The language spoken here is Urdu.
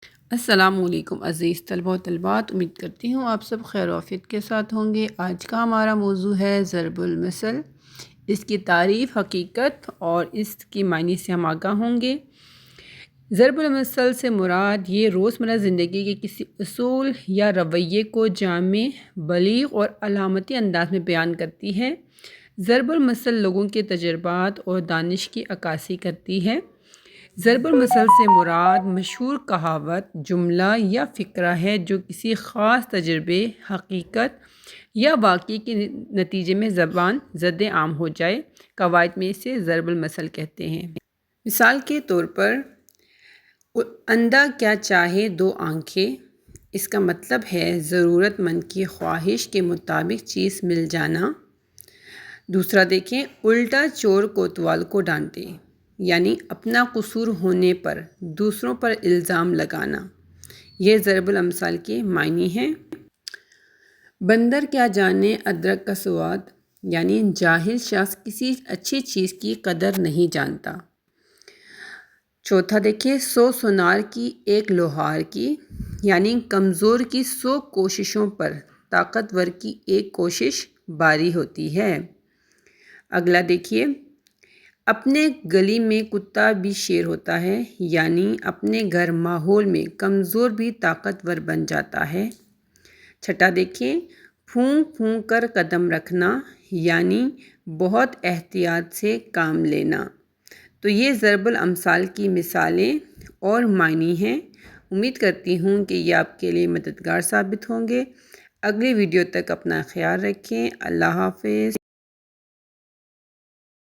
السلام علیکم عزیز طلبہ و طلبات، امید کرتی ہوں آپ سب خیر و عافیت کے ساتھ ہوں گے۔ آج کا ہمارا موضوع ہے ضرب المثل، اس کی تعریف، حقیقت اور اس کی معنی سے ہم آگاہ ہوں گے۔ ضرب المثل سے مراد یہ روزمرہ زندگی کے کسی اصول یا رویے کو جامع، بلیغ اور علامتی انداز میں بیان کرتی ہے۔ ضرب المثل لوگوں کے تجربات اور دانش کی عکاسی کرتی ہے۔ ضرب المثل سے مراد مشہور کہاوت، جملہ یا فقرہ ہے جو کسی خاص تجربے، حقیقت یا واقعے کے نتیجے میں زبان زد عام ہو جائے۔ قواعد میں اسے ضرب المثل کہتے ہیں۔ مثال کے طور پر، اندھا کیا چاہے دو آنکھیں، اس کا مطلب ہے ضرورت مند کی خواہش کے مطابق چیز مل جانا۔ دوسرا دیکھیں، الٹا چور کوتوال کو ڈانٹے، یعنی اپنا قصور ہونے پر دوسروں پر الزام لگانا۔ یہ ضرب الامثال کے معنی ہیں۔ بندر کیا جانے ادرک کا سواد، یعنی جاہل شخص کسی اچھی چیز کی قدر نہیں جانتا۔ چوتھا دیکھیں، 100 سونار کی ایک لوہار کی، یعنی کمزور کی 100 کوششوں پر طاقتور کی ایک کوشش باری ہوتی ہے۔ اگلا دیکھیے، اپنے گلی میں کتا بھی شیر ہوتا ہے، یعنی اپنے گھر ماحول میں کمزور بھی طاقتور بن جاتا ہے۔ چھٹا دیکھیں، پھونک پھونک کر قدم رکھنا، یعنی بہت احتیاط سے کام لینا۔ تو یہ ضرب الامثال کی مثالیں اور معنی ہیں۔ امید کرتی ہوں کہ یہ آپ کے لیے مددگار ثابت ہوں گے۔ اگلی ویڈیو تک اپنا خیال رکھیں۔ اللہ حافظ۔